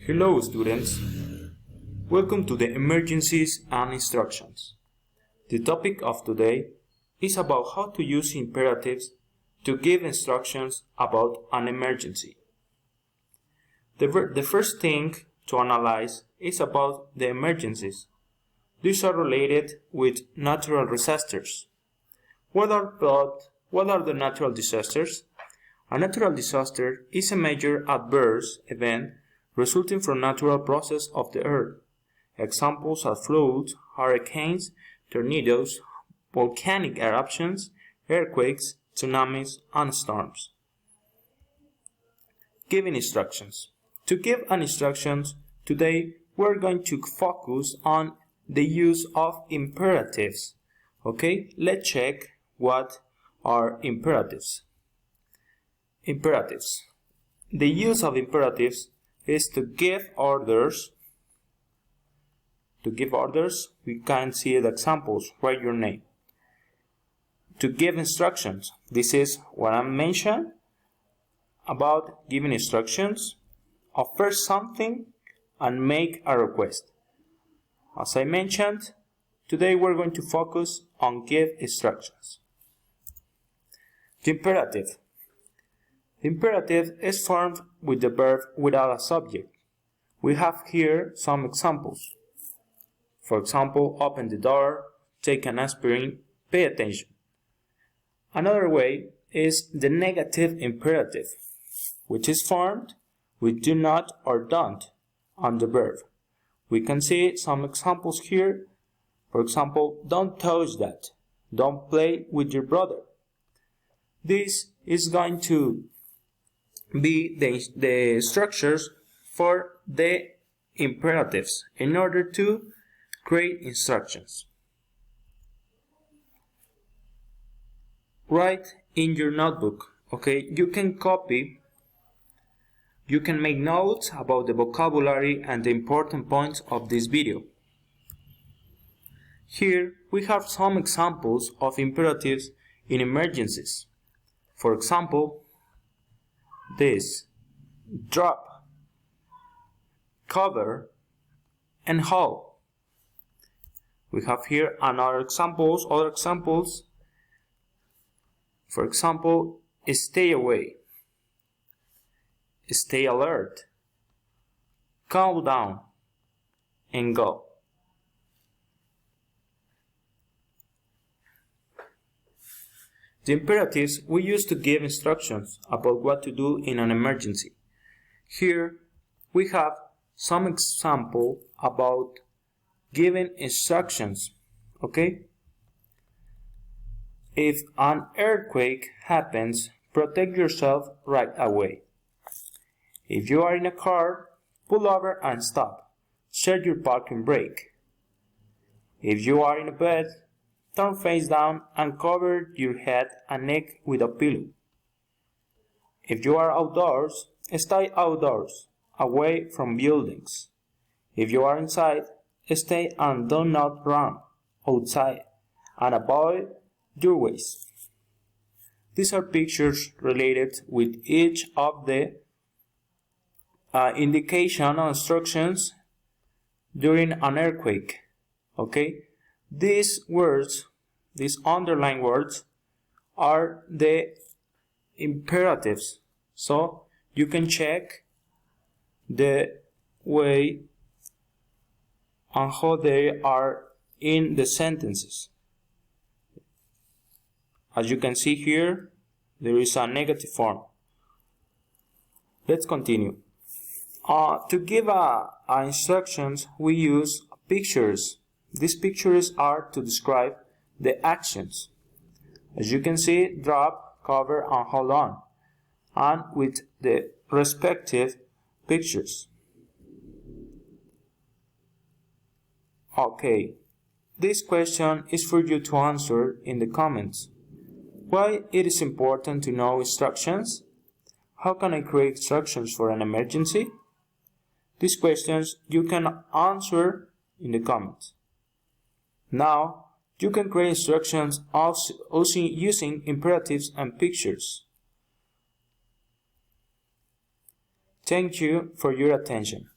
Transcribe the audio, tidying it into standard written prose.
Hello students, welcome to the Emergencies and Instructions. The topic of today is about how to use imperatives to give instructions about an emergency. The first thing to analyze is about the emergencies. These are related with natural disasters. What are the natural disasters? A natural disaster is a major adverse event resulting from natural process of the earth. Examples are floods, hurricanes, tornadoes, volcanic eruptions, earthquakes, tsunamis, and storms. Giving instructions. To give an instructions, today we're going to focus on the use of imperatives. Okay, let's check what are imperatives. Imperatives. The use of imperatives is to give orders. To give orders, we can see the examples. Write your name. To give instructions, this is what I mentioned about giving instructions. Offer something and make a request. As I mentioned, today we're going to focus on give instructions. The imperative. The imperative is formed with the verb without a subject. We have here some examples. For example, open the door, take an aspirin, pay attention. Another way is the negative imperative, which is formed with do not or don't on the verb. We can see some examples here. For example, don't touch that. Don't play with your brother. This is going to be the structures for the imperatives in order to create instructions. Write in your notebook. Okay, you can copy. You can make notes about the vocabulary and the important points of this video. Here we have some examples of imperatives in emergencies. For example, this: drop, cover, and hold. We have here other examples. For example, stay away, stay alert, calm down, and go. The imperatives we use to give instructions about what to do in an emergency. Here we have some example about giving instructions. Okay? If an earthquake happens, protect yourself right away. If you are in a car, pull over and stop. Set your parking brake. If you are in a bed, turn face down and cover your head and neck with a pillow. If you are outdoors, stay outdoors, away from buildings. If you are inside, stay and do not run outside and avoid doorways. These are pictures related with each of the indication or instructions during an earthquake. Okay? These words, these underlined words, are the imperatives. So you can check the way and how they are in the sentences. As you can see here, there is a negative form. Let's continue. To give instructions, we use pictures. These pictures are to describe the actions. As you can see, drop, cover, and hold on, and with the respective pictures. Okay, this question is for you to answer in the comments. Why it is important to know instructions? How can I create instructions for an emergency? These questions you can answer in the comments. Now, you can create instructions also using imperatives and pictures. Thank you for your attention.